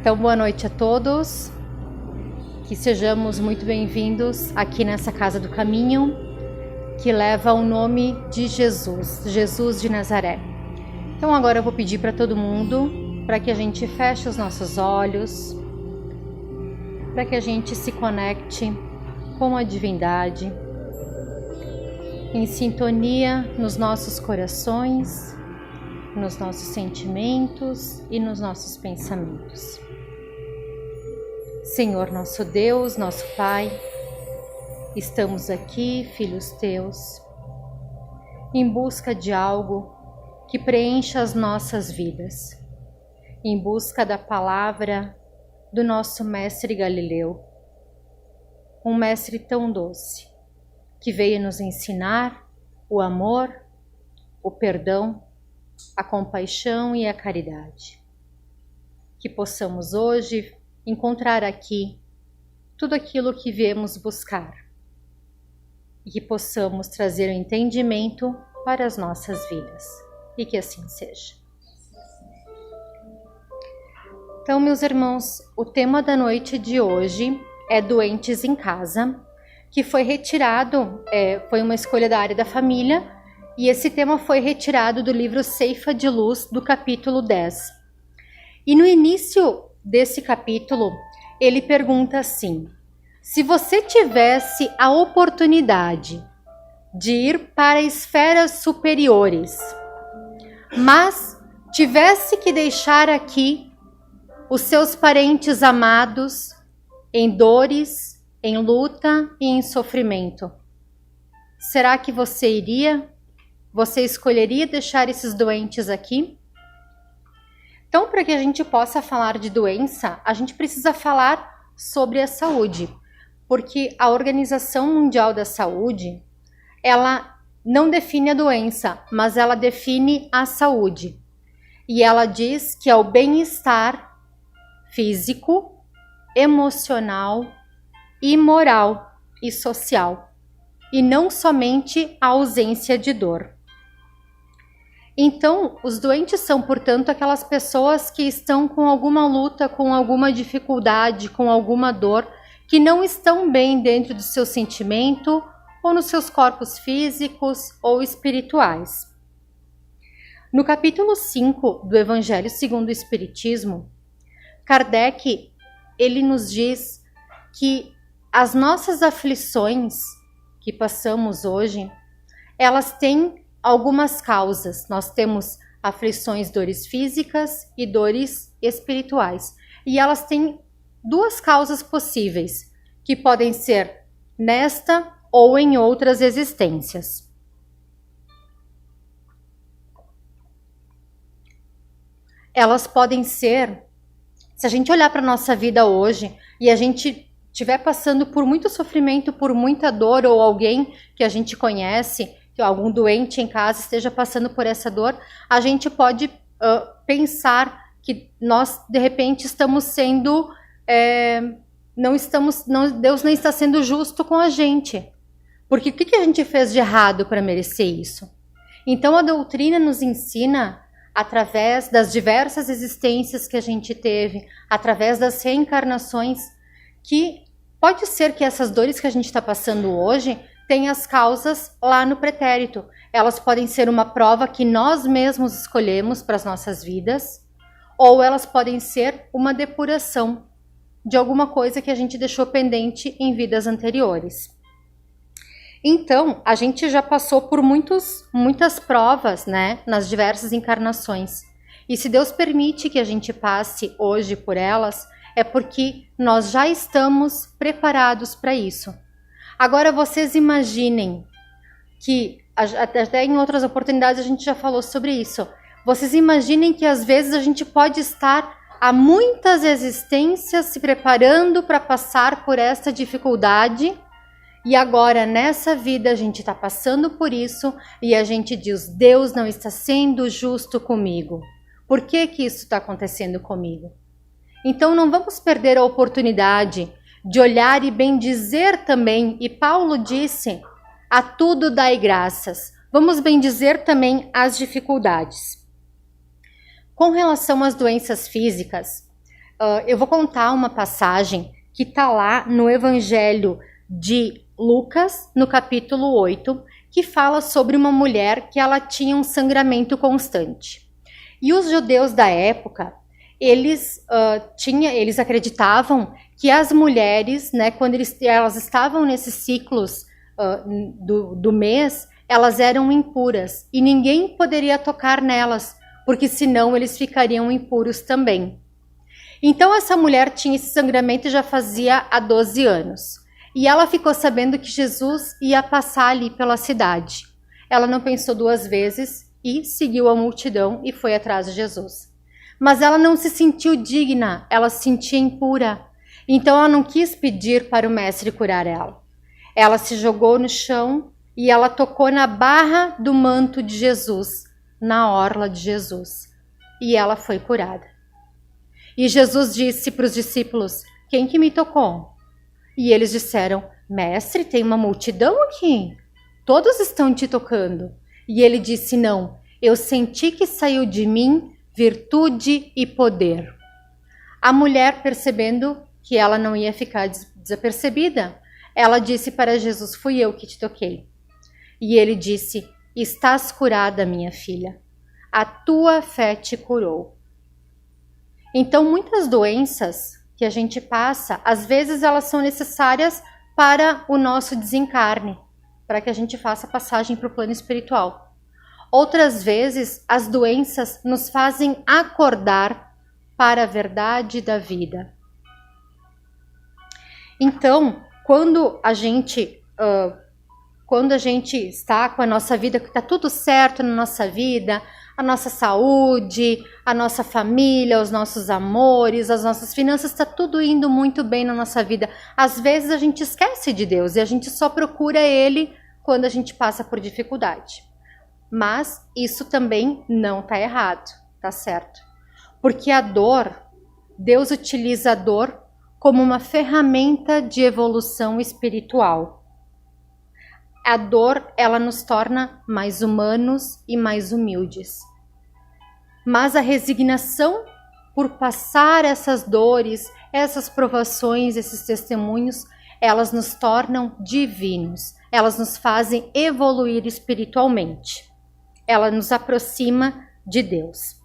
Então, boa noite a todos, que sejamos muito bem-vindos aqui nessa Casa do Caminho, que leva o nome de Jesus, Jesus de Nazaré. Então agora eu vou pedir para todo mundo, para que a gente feche os nossos olhos, para que a gente se conecte com a divindade, em sintonia nos nossos corações, nos nossos sentimentos e nos nossos pensamentos. Senhor nosso Deus, nosso Pai, estamos aqui, filhos teus, em busca de algo que preencha as nossas vidas, em busca da palavra do nosso mestre Galileu, um mestre tão doce, que veio nos ensinar o amor, o perdão, a compaixão e a caridade. Que possamos hoje encontrar aqui tudo aquilo que viemos buscar e que possamos trazer o entendimento para as nossas vidas e que assim seja. Então, meus irmãos, o tema da noite de hoje é doentes em casa, que foi retirado, foi uma escolha da área da família, e esse tema foi retirado do livro Ceifa de Luz, do capítulo 10. E no início desse capítulo, ele pergunta assim: se você tivesse a oportunidade de ir para esferas superiores, mas tivesse que deixar aqui os seus parentes amados em dores, em luta e em sofrimento, será que você iria? Você escolheria deixar esses doentes aqui? Então, para que a gente possa falar de doença, a gente precisa falar sobre a saúde, porque a Organização Mundial da Saúde, ela não define a doença, mas ela define a saúde. E ela diz que é o bem-estar físico, emocional e moral e social, e não somente a ausência de dor. Então, os doentes são, portanto, aquelas pessoas que estão com alguma luta, com alguma dificuldade, com alguma dor, que não estão bem dentro do seu sentimento ou nos seus corpos físicos ou espirituais. No capítulo 5 do Evangelho segundo o Espiritismo, Kardec, ele nos diz que as nossas aflições que passamos hoje, elas têm algumas causas. Nós temos aflições, dores físicas e dores espirituais. E elas têm duas causas possíveis, que podem ser nesta ou em outras existências. Elas podem ser, se a gente olhar para a nossa vida hoje e a gente estiver passando por muito sofrimento, por muita dor, ou alguém que a gente conhece, que algum doente em casa esteja passando por essa dor, a gente pode pensar que nós, de repente, estamos sendo, Deus não está sendo justo com a gente. Porque o que a gente fez de errado para merecer isso? Então, a doutrina nos ensina, através das diversas existências que a gente teve, através das reencarnações, que pode ser que essas dores que a gente está passando hoje tenham as causas lá no pretérito. Elas podem ser uma prova que nós mesmos escolhemos para as nossas vidas, ou elas podem ser uma depuração de alguma coisa que a gente deixou pendente em vidas anteriores. Então, a gente já passou por muitas provas, né, nas diversas encarnações. E se Deus permite que a gente passe hoje por elas, é porque nós já estamos preparados para isso. Agora, vocês imaginem que, até em outras oportunidades a gente já falou sobre isso, vocês imaginem que às vezes a gente pode estar há muitas existências se preparando para passar por essa dificuldade, e agora nessa vida a gente está passando por isso e a gente diz: Deus não está sendo justo comigo. Por que isso está acontecendo comigo? Então não vamos perder a oportunidade de olhar e bendizer também, e Paulo disse: a tudo dai graças. Vamos bendizer também as dificuldades. Com relação às doenças físicas, eu vou contar uma passagem que está lá no Evangelho de Lucas, no capítulo 8, que fala sobre uma mulher que ela tinha um sangramento constante. E os judeus da época, eles acreditavam que as mulheres, né, quando elas estavam nesses ciclos do mês, elas eram impuras e ninguém poderia tocar nelas, porque senão eles ficariam impuros também. Então essa mulher tinha esse sangramento já fazia há 12 anos. E ela ficou sabendo que Jesus ia passar ali pela cidade. Ela não pensou duas vezes e seguiu a multidão e foi atrás de Jesus. Mas ela não se sentiu digna, ela se sentia impura. Então ela não quis pedir para o mestre curar ela. Ela se jogou no chão e ela tocou na barra do manto de Jesus, na orla de Jesus. E ela foi curada. E Jesus disse para os discípulos: quem que me tocou? E eles disseram: mestre, tem uma multidão aqui. Todos estão te tocando. E ele disse: não, eu senti que saiu de mim virtude e poder. A mulher, percebendo que ela não ia ficar desapercebida, ela disse para Jesus: fui eu que te toquei. E ele disse: estás curada, minha filha. A tua fé te curou. Então, muitas doenças que a gente passa, às vezes elas são necessárias para o nosso desencarne, para que a gente faça a passagem para o plano espiritual. Outras vezes, as doenças nos fazem acordar para a verdade da vida. Então, quando a gente está com a nossa vida, que está tudo certo na nossa vida, a nossa saúde, a nossa família, os nossos amores, as nossas finanças, está tudo indo muito bem na nossa vida. Às vezes a gente esquece de Deus e a gente só procura Ele quando a gente passa por dificuldade. Mas isso também não está errado, tá certo? Porque a dor, Deus utiliza a dor como uma ferramenta de evolução espiritual. A dor, ela nos torna mais humanos e mais humildes. Mas a resignação por passar essas dores, essas provações, esses testemunhos, elas nos tornam divinos. Elas nos fazem evoluir espiritualmente. Ela nos aproxima de Deus.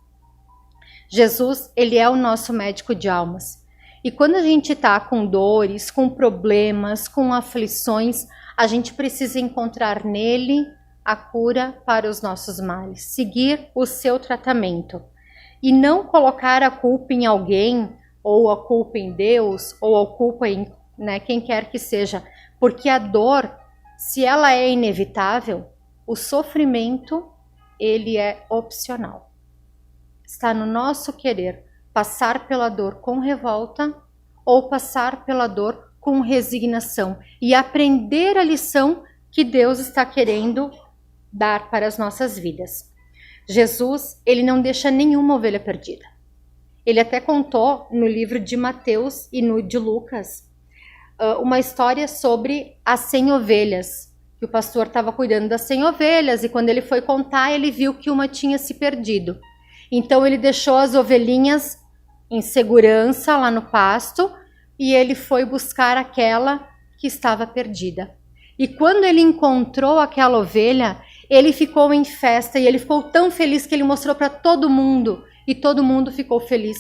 Jesus, ele é o nosso médico de almas. E quando a gente está com dores, com problemas, com aflições, a gente precisa encontrar nele a cura para os nossos males, seguir o seu tratamento e não colocar a culpa em alguém, ou a culpa em Deus, ou a culpa em quem quer que seja, porque a dor, se ela é inevitável, o sofrimento, ele é opcional. Está no nosso querer passar pela dor com revolta ou passar pela dor com resignação e aprender a lição que Deus está querendo dar para as nossas vidas. Jesus, ele não deixa nenhuma ovelha perdida. Ele até contou no livro de Mateus e no de Lucas uma história sobre as 100 ovelhas, que o pastor estava cuidando das 100 ovelhas e quando ele foi contar, ele viu que uma tinha se perdido. Então ele deixou as ovelhinhas em segurança lá no pasto e ele foi buscar aquela que estava perdida. E quando ele encontrou aquela ovelha, ele ficou em festa e ele ficou tão feliz que ele mostrou para todo mundo. E todo mundo ficou feliz,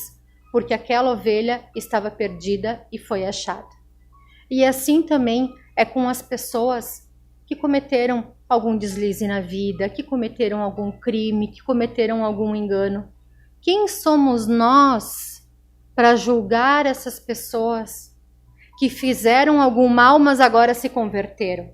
porque aquela ovelha estava perdida e foi achada. E assim também é com as pessoas que cometeram algum deslize na vida, que cometeram algum crime, que cometeram algum engano. Quem somos nós para julgar essas pessoas que fizeram algum mal, mas agora se converteram?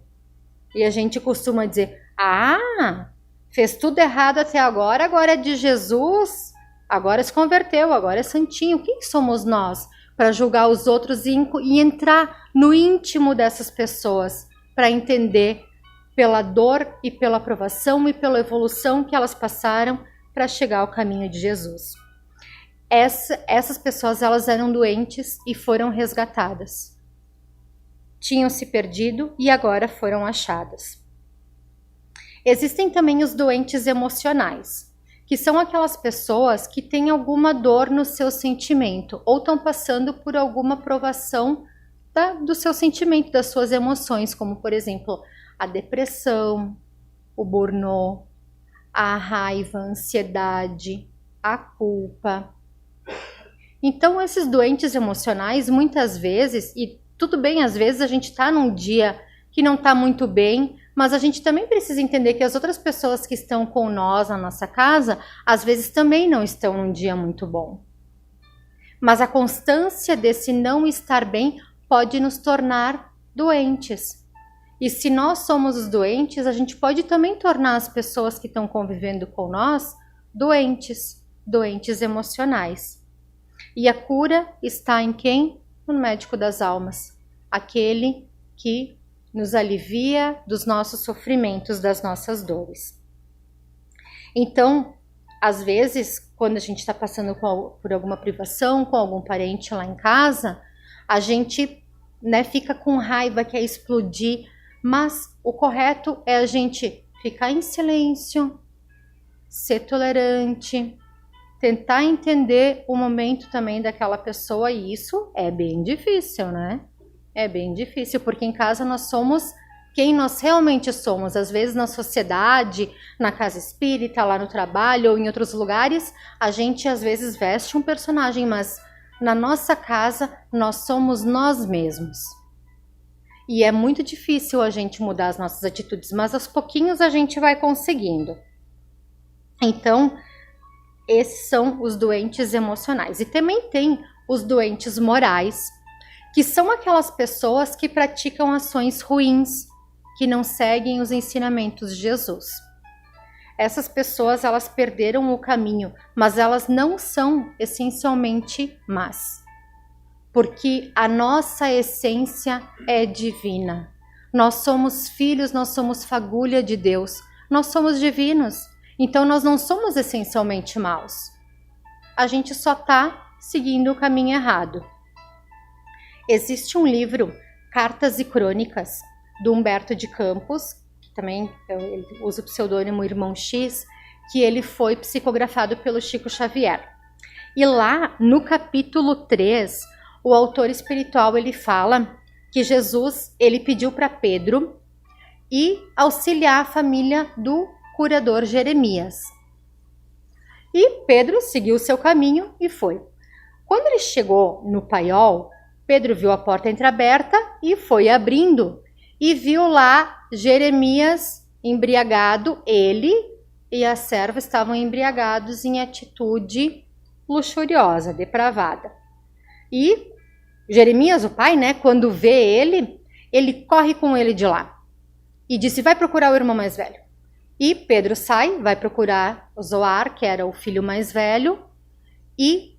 E a gente costuma dizer: ah, fez tudo errado até agora, agora é de Jesus, agora se converteu, agora é santinho. Quem somos nós para julgar os outros e entrar no íntimo dessas pessoas para entender pela dor e pela provação e pela evolução que elas passaram para chegar ao caminho de Jesus? Essas pessoas, elas eram doentes e foram resgatadas. Tinham se perdido e agora foram achadas. Existem também os doentes emocionais, que são aquelas pessoas que têm alguma dor no seu sentimento ou estão passando por alguma provação do seu sentimento, das suas emoções, como por exemplo a depressão, o burnout, a raiva, a ansiedade, a culpa. Então esses doentes emocionais muitas vezes, e tudo bem, às vezes a gente está num dia que não está muito bem, mas a gente também precisa entender que as outras pessoas que estão com nós na nossa casa, às vezes também não estão num dia muito bom. Mas a constância desse não estar bem pode nos tornar doentes. E se nós somos os doentes, a gente pode também tornar as pessoas que estão convivendo com nós doentes, doentes emocionais. E a cura está em quem? No médico das almas, aquele que nos alivia dos nossos sofrimentos, das nossas dores. Então, às vezes, quando a gente está passando por alguma privação, com algum parente lá em casa, a gente, fica com raiva, quer explodir, mas o correto é a gente ficar em silêncio, ser tolerante, tentar entender o momento também daquela pessoa, e isso é bem difícil, né? É bem difícil, porque em casa nós somos quem nós realmente somos. Às vezes na sociedade, na casa espírita, lá no trabalho ou em outros lugares, a gente às vezes veste um personagem, mas na nossa casa nós somos nós mesmos. E é muito difícil a gente mudar as nossas atitudes, mas aos pouquinhos a gente vai conseguindo. Então, esses são os doentes emocionais. E também tem os doentes morais, que são aquelas pessoas que praticam ações ruins, que não seguem os ensinamentos de Jesus. Essas pessoas, elas perderam o caminho, mas elas não são essencialmente más, porque a nossa essência é divina. Nós somos filhos, nós somos fagulha de Deus, nós somos divinos, então nós não somos essencialmente maus. A gente só está seguindo o caminho errado. Existe um livro, Cartas e Crônicas, do Humberto de Campos, que também ele usa o pseudônimo Irmão X, que ele foi psicografado pelo Chico Xavier. E lá, no capítulo 3, o autor espiritual ele fala que Jesus ele pediu para Pedro ir auxiliar a família do curador Jeremias. E Pedro seguiu o seu caminho e foi. Quando ele chegou no paiol, Pedro viu a porta entreaberta e foi abrindo. E viu lá Jeremias embriagado, ele e a serva estavam embriagados em atitude luxuriosa, depravada. E Jeremias, o pai, quando vê ele corre com ele de lá. E disse, vai procurar o irmão mais velho. E Pedro sai, vai procurar o Zoar, que era o filho mais velho, e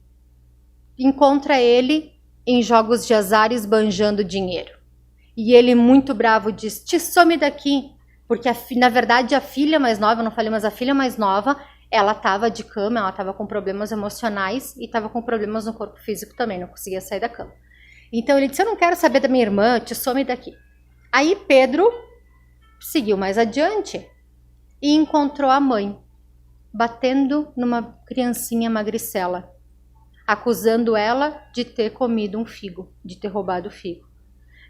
encontra ele em jogos de azar esbanjando dinheiro. E ele, muito bravo, diz, te some daqui. Porque, na verdade, a filha mais nova, eu não falei, mas a filha mais nova, ela estava de cama, ela estava com problemas emocionais e estava com problemas no corpo físico também, não conseguia sair da cama. Então ele disse, eu não quero saber da minha irmã, te some daqui. Aí Pedro seguiu mais adiante e encontrou a mãe, batendo numa criancinha magricela, acusando ela de ter comido um figo, de ter roubado o figo.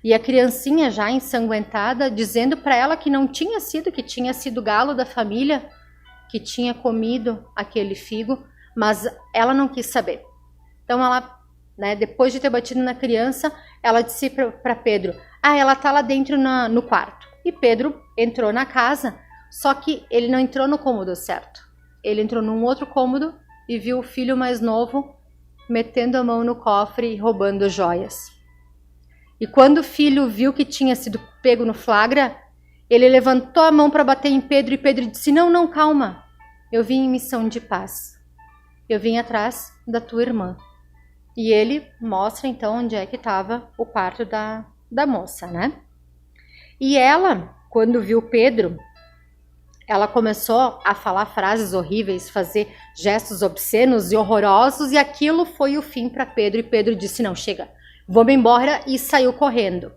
E a criancinha já ensanguentada, dizendo para ela que não tinha sido, que tinha sido o galo da família, que tinha comido aquele figo, mas ela não quis saber. Então ela, depois de ter batido na criança, ela disse para Pedro, ela tá lá dentro no quarto. E Pedro entrou na casa, só que ele não entrou no cômodo certo. Ele entrou num outro cômodo e viu o filho mais novo metendo a mão no cofre e roubando joias. E quando o filho viu que tinha sido pego no flagra, ele levantou a mão para bater em Pedro e Pedro disse, não, calma, eu vim em missão de paz. Eu vim atrás da tua irmã. E ele mostra então onde é que estava o quarto da moça, E ela, quando viu Pedro, ela começou a falar frases horríveis, fazer gestos obscenos e horrorosos, e aquilo foi o fim para Pedro. E Pedro disse, não, chega, vou-me embora, e saiu correndo.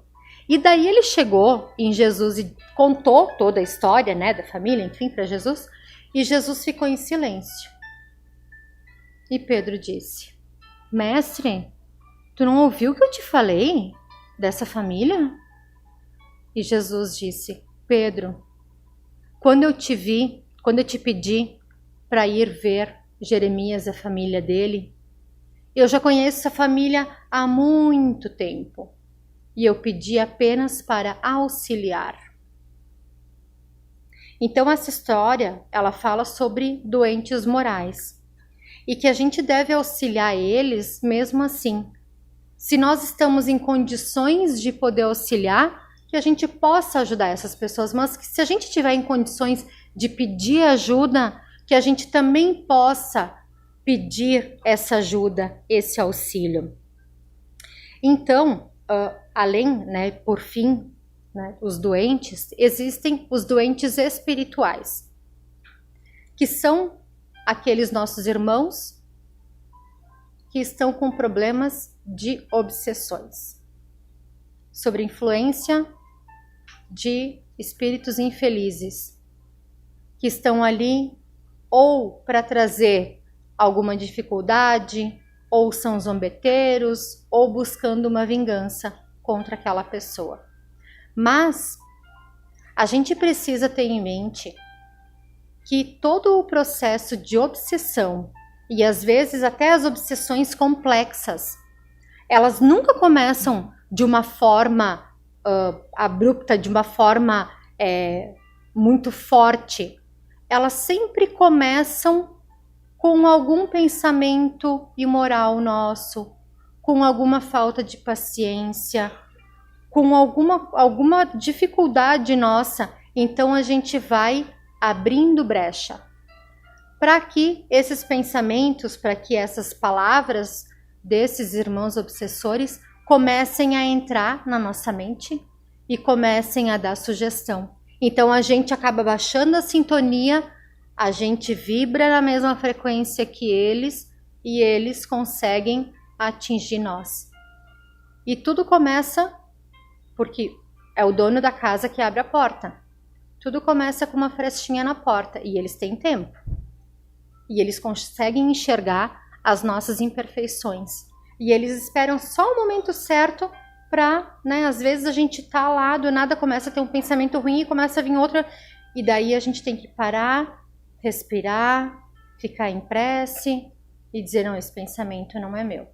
E daí ele chegou em Jesus e contou toda a história, da família, enfim, para Jesus. E Jesus ficou em silêncio. E Pedro disse: Mestre, tu não ouviu o que eu te falei dessa família? E Jesus disse: Pedro, quando eu te pedi para ir ver Jeremias e a família dele, eu já conheço essa família há muito tempo e eu pedi apenas para auxiliar. Então essa história, ela fala sobre doentes morais e que a gente deve auxiliar eles mesmo assim. Se nós estamos em condições de poder auxiliar, que a gente possa ajudar essas pessoas, mas que se a gente estiver em condições de pedir ajuda, que a gente também possa pedir essa ajuda, esse auxílio. Então, além, né, por fim, né, os doentes, existem os doentes espirituais, que são aqueles nossos irmãos que estão com problemas de obsessões, sobre influência de espíritos infelizes, que estão ali ou para trazer alguma dificuldade, ou são zombeteiros, ou buscando uma vingança contra aquela pessoa. Mas a gente precisa ter em mente que todo o processo de obsessão, e às vezes até as obsessões complexas, elas nunca começam de uma forma abrupta, de uma forma muito forte. Elas sempre começam com algum pensamento imoral nosso, com alguma falta de paciência, com alguma dificuldade nossa. Então a gente vai abrindo brecha para que esses pensamentos, para que essas palavras desses irmãos obsessores comecem a entrar na nossa mente e comecem a dar sugestão. Então a gente acaba baixando a sintonia, a gente vibra na mesma frequência que eles e eles conseguem atingir nós. E tudo começa porque é o dono da casa que abre a porta. Tudo começa com uma frestinha na porta e eles têm tempo. E eles conseguem enxergar as nossas imperfeições. E eles esperam só o momento certo para, né, às vezes a gente tá lá, do nada começa a ter um pensamento ruim e começa a vir outra, e daí a gente tem que parar, respirar, ficar em prece e dizer, não, esse pensamento não é meu.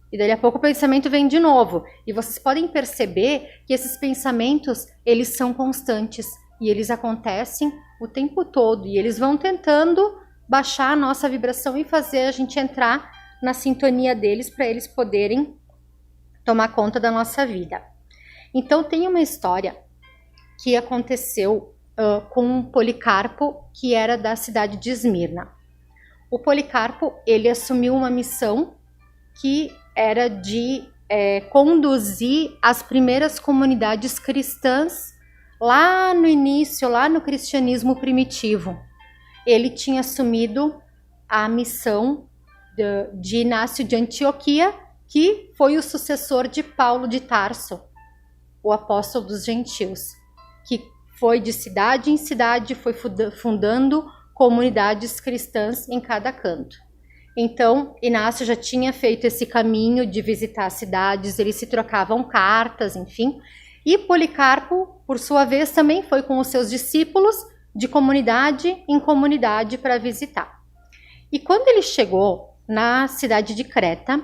E daí a pouco o pensamento vem de novo. E vocês podem perceber que esses pensamentos, eles são constantes e eles acontecem o tempo todo e eles vão tentando baixar a nossa vibração e fazer a gente entrar na sintonia deles para eles poderem tomar conta da nossa vida. Então tem uma história que aconteceu com Policarpo, que era da cidade de Esmirna. O Policarpo, ele assumiu uma missão que era de conduzir as primeiras comunidades cristãs lá no início, lá no cristianismo primitivo. Ele tinha assumido a missão de Inácio de Antioquia, que foi o sucessor de Paulo de Tarso, o apóstolo dos gentios, que foi de cidade em cidade, foi fundando comunidades cristãs em cada canto. Então, Inácio já tinha feito esse caminho de visitar cidades, eles se trocavam cartas, enfim. E Policarpo, por sua vez, também foi com os seus discípulos de comunidade em comunidade para visitar. E quando ele chegou na cidade de Creta,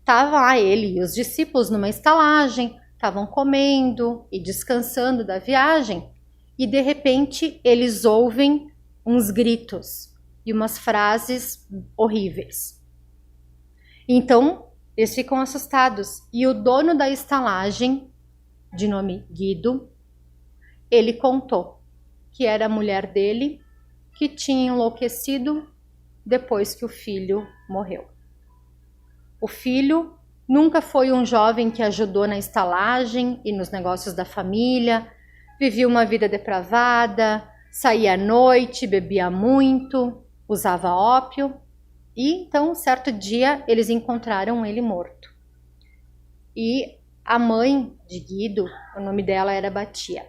estava lá ele e os discípulos numa estalagem, estavam comendo e descansando da viagem, e de repente eles ouvem uns gritos e umas frases horríveis. Então, eles ficam assustados. E o dono da estalagem, de nome Guido, ele contou que era a mulher dele que tinha enlouquecido depois que o filho morreu. O filho nunca foi um jovem que ajudou na estalagem e nos negócios da família, vivia uma vida depravada, saía à noite, bebia muito, usava ópio, e então, certo dia, eles encontraram ele morto. E a mãe de Guido, o nome dela era Batia.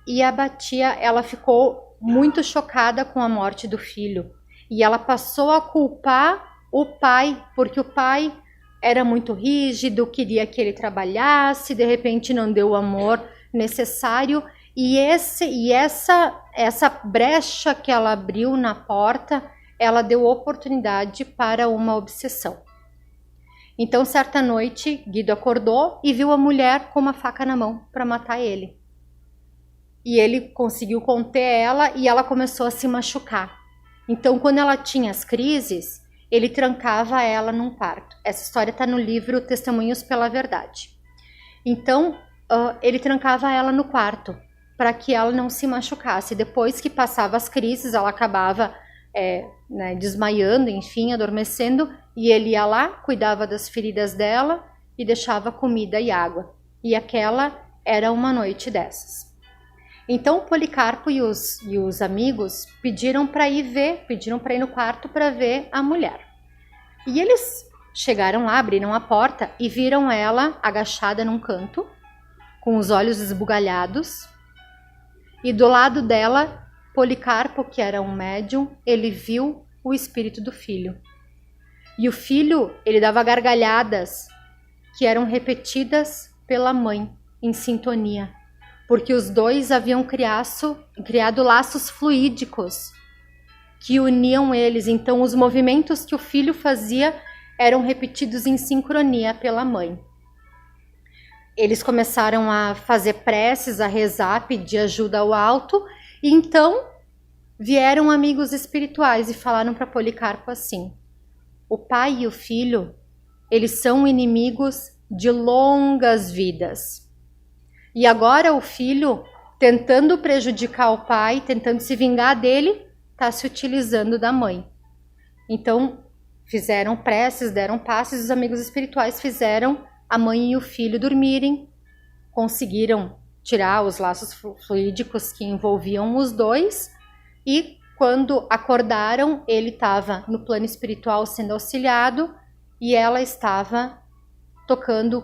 E a Batia, ela ficou muito chocada com a morte do filho. E ela passou a culpar o pai, porque o pai era muito rígido, queria que ele trabalhasse, de repente não deu o amor necessário. E essa brecha que ela abriu na porta, ela deu oportunidade para uma obsessão. Então, certa noite, Guido acordou e viu a mulher com uma faca na mão para matar ele. E ele conseguiu conter ela e ela começou a se machucar. Então, quando ela tinha as crises, ele trancava ela num quarto. Essa história está no livro Testemunhos pela Verdade. Então, ele trancava ela no quarto para que ela não se machucasse. Depois que passava as crises, ela acabava desmaiando, enfim, adormecendo, e ele ia lá, cuidava das feridas dela e deixava comida e água. E aquela era uma noite dessas. Então, o Policarpo e os amigos pediram para ir no quarto para ver a mulher. E eles chegaram lá, abriram a porta e viram ela agachada num canto, com os olhos esbugalhados. E do lado dela, Policarpo, que era um médium, ele viu o espírito do filho. E o filho, ele dava gargalhadas que eram repetidas pela mãe, em sintonia. Porque os dois haviam criado laços fluídicos que uniam eles. Então, os movimentos que o filho fazia eram repetidos em sincronia pela mãe. Eles começaram a fazer preces, a rezar, pedir ajuda ao alto. E então, vieram amigos espirituais e falaram para Policarpo assim: o pai e o filho, eles são inimigos de longas vidas. E agora o filho, tentando prejudicar o pai, tentando se vingar dele, está se utilizando da mãe. Então, fizeram preces, deram passes, os amigos espirituais fizeram a mãe e o filho dormirem, conseguiram tirar os laços fluídicos que envolviam os dois, e quando acordaram, ele estava no plano espiritual sendo auxiliado, e ela estava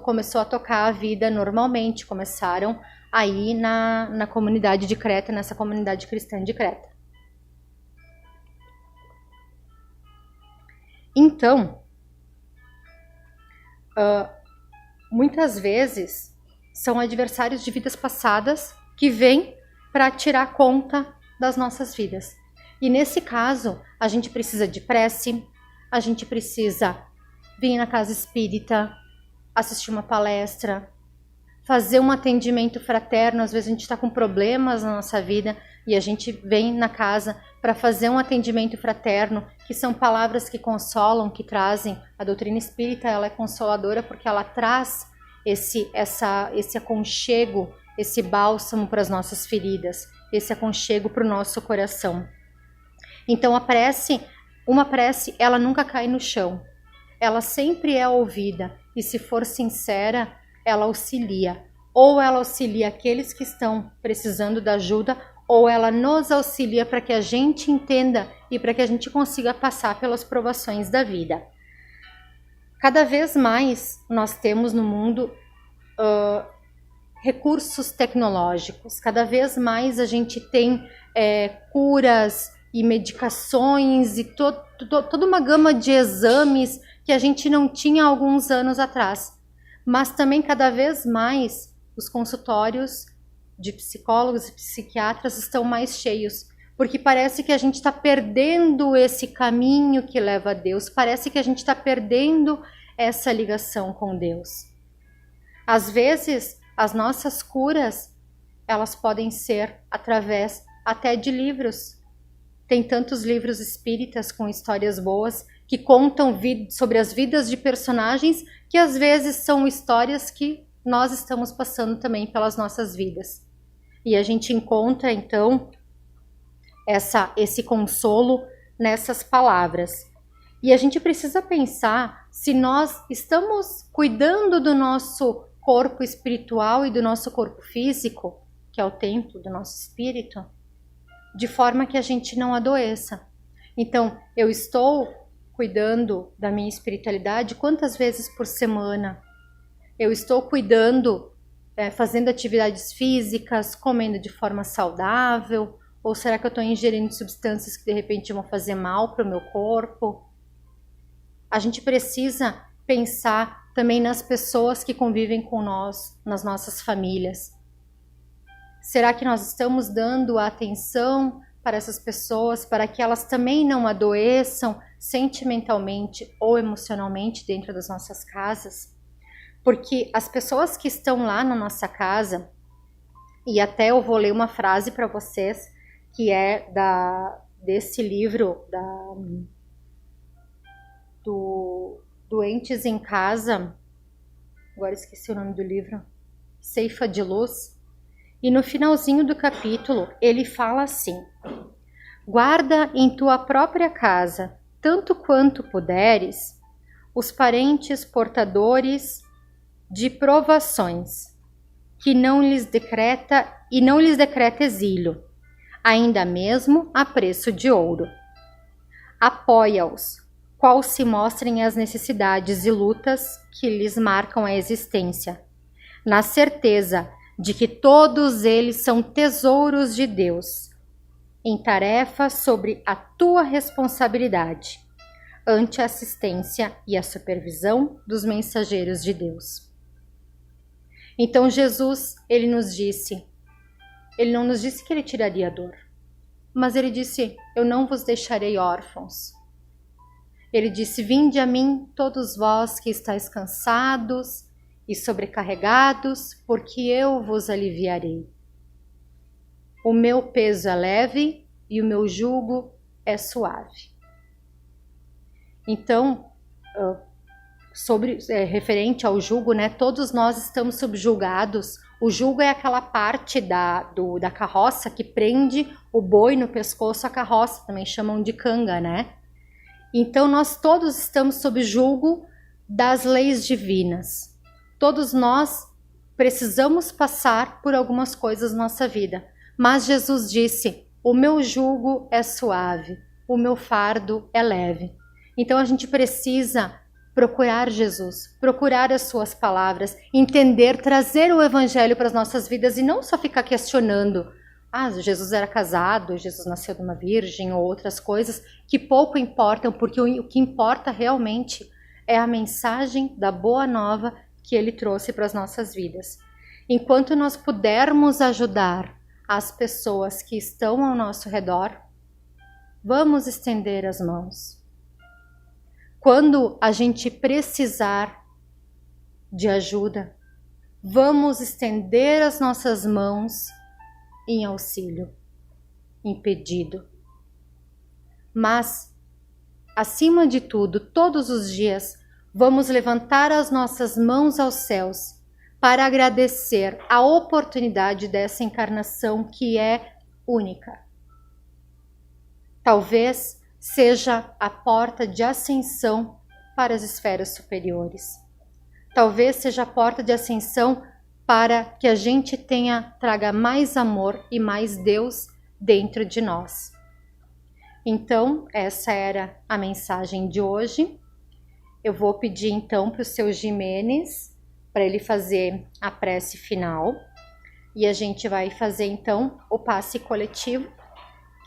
começou a tocar a vida normalmente, começaram a ir na comunidade de Creta, nessa comunidade cristã de Creta. Então, muitas vezes são adversários de vidas passadas que vêm para tirar conta das nossas vidas. E nesse caso, a gente precisa de prece, a gente precisa vir na casa espírita, assistir uma palestra, fazer um atendimento fraterno. Às vezes a gente está com problemas na nossa vida e a gente vem na casa para fazer um atendimento fraterno, que são palavras que consolam, que trazem. A doutrina espírita, ela é consoladora porque ela traz esse aconchego, esse bálsamo para as nossas feridas, esse aconchego para o nosso coração. Então uma prece, ela nunca cai no chão. Ela sempre é ouvida e, se for sincera, ela auxilia. Ou ela auxilia aqueles que estão precisando da ajuda, ou ela nos auxilia para que a gente entenda e para que a gente consiga passar pelas provações da vida. Cada vez mais nós temos no mundo recursos tecnológicos, cada vez mais a gente tem curas e medicações e toda uma gama de exames que a gente não tinha há alguns anos atrás. Mas também cada vez mais os consultórios de psicólogos e psiquiatras estão mais cheios, porque parece que a gente está perdendo esse caminho que leva a Deus, parece que a gente está perdendo essa ligação com Deus. Às vezes, as nossas curas, elas podem ser através até de livros. Tem tantos livros espíritas com histórias boas que contam sobre as vidas de personagens que às vezes são histórias que nós estamos passando também pelas nossas vidas. E a gente encontra, então, esse consolo nessas palavras. E a gente precisa pensar se nós estamos cuidando do nosso corpo espiritual e do nosso corpo físico, que é o templo do nosso espírito, de forma que a gente não adoeça. Então, eu estou cuidando da minha espiritualidade quantas vezes por semana? Eu estou cuidando, fazendo atividades físicas, comendo de forma saudável, Ou será que eu estou ingerindo substâncias que de repente vão fazer mal para o meu corpo? A gente precisa pensar também nas pessoas que convivem com nós, nas nossas famílias. Será que nós estamos dando atenção para essas pessoas, para que elas também não adoeçam sentimentalmente ou emocionalmente dentro das nossas casas? Porque as pessoas que estão lá na nossa casa, e até eu vou ler uma frase para vocês, que é desse livro, do Doentes em Casa, agora esqueci o nome do livro, Ceifa de Luz, e no finalzinho do capítulo ele fala assim: guarda em tua própria casa, tanto quanto puderes, os parentes portadores de provações, que não lhes decreta exílio, ainda mesmo a preço de ouro. Apoia-os, qual se mostrem as necessidades e lutas que lhes marcam a existência, na certeza de que todos eles são tesouros de Deus, em tarefa sobre a tua responsabilidade, ante a assistência e a supervisão dos mensageiros de Deus. Então Jesus, ele não nos disse que ele tiraria a dor, mas ele disse: eu não vos deixarei órfãos. Ele disse: vinde a mim todos vós que estáis cansados e sobrecarregados, porque eu vos aliviarei. O meu peso é leve e o meu jugo é suave. Então, referente ao jugo, né? Todos nós estamos subjugados. O jugo é aquela parte da carroça que prende o boi no pescoço, a carroça, também chamam de canga, né? Então nós todos estamos sob jugo das leis divinas. Todos nós precisamos passar por algumas coisas na nossa vida. Mas Jesus disse: o meu jugo é suave, o meu fardo é leve. Então a gente precisa procurar Jesus, procurar as suas palavras, entender, trazer o evangelho para as nossas vidas e não só ficar questionando: Jesus era casado, Jesus nasceu de uma virgem ou outras coisas que pouco importam, porque o que importa realmente é a mensagem da boa nova que ele trouxe para as nossas vidas. Enquanto nós pudermos ajudar as pessoas que estão ao nosso redor, vamos estender as mãos. Quando a gente precisar de ajuda, vamos estender as nossas mãos em auxílio, em pedido. Mas, acima de tudo, todos os dias, vamos levantar as nossas mãos aos céus para agradecer a oportunidade dessa encarnação que é única. Talvez seja a porta de ascensão para as esferas superiores. Talvez seja a porta de ascensão para que a gente traga mais amor e mais Deus dentro de nós. Então, essa era a mensagem de hoje. Eu vou pedir então para o seu Jimenez, para ele fazer a prece final. E a gente vai fazer então o passe coletivo.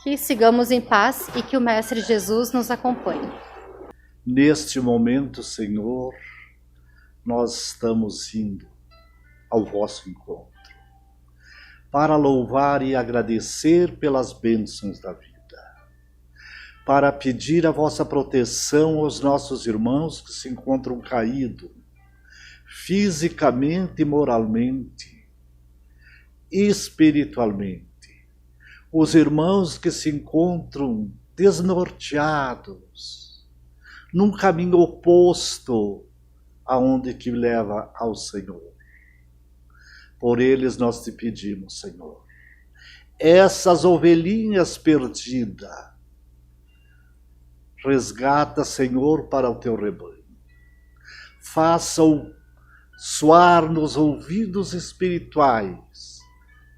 Que sigamos em paz e que o Mestre Jesus nos acompanhe. Neste momento, Senhor, nós estamos indo ao vosso encontro para louvar e agradecer pelas bênçãos da vida, para pedir a vossa proteção aos nossos irmãos que se encontram caídos, fisicamente e moralmente, espiritualmente, os irmãos que se encontram desnorteados, num caminho oposto aonde que leva ao Senhor. Por eles nós te pedimos, Senhor, essas ovelhinhas perdidas, resgata, Senhor, para o teu rebanho. Faça-o soar nos ouvidos espirituais.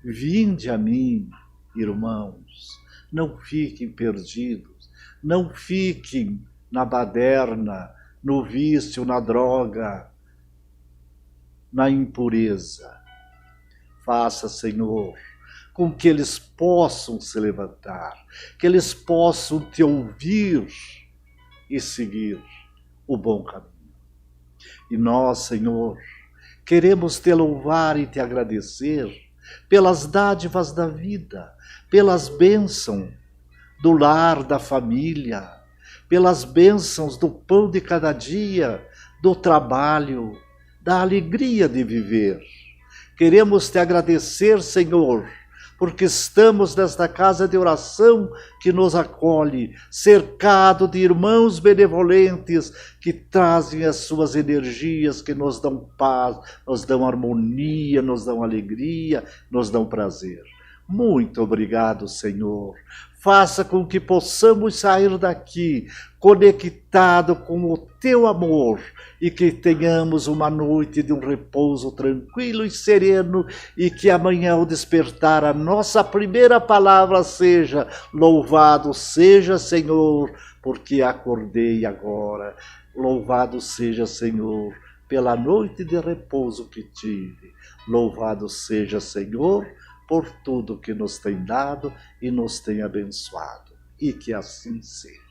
Vinde a mim, irmãos, não fiquem perdidos, não fiquem na baderna, no vício, na droga, na impureza. Faça, Senhor, com que eles possam se levantar, que eles possam te ouvir e seguir o bom caminho. E nós, Senhor, queremos te louvar e te agradecer pelas dádivas da vida, pelas bênçãos do lar, da família, pelas bênçãos do pão de cada dia, do trabalho, da alegria de viver. Queremos te agradecer, Senhor, porque estamos nesta casa de oração que nos acolhe, cercado de irmãos benevolentes que trazem as suas energias, que nos dão paz, nos dão harmonia, nos dão alegria, nos dão prazer. Muito obrigado, Senhor. Faça com que possamos sair daqui conectado com o teu amor e que tenhamos uma noite de um repouso tranquilo e sereno e que amanhã ao despertar a nossa primeira palavra seja: louvado seja, Senhor, porque acordei agora. Louvado seja, Senhor, pela noite de repouso que tive. Louvado seja, Senhor, por tudo que nos tem dado e nos tem abençoado. E que assim seja.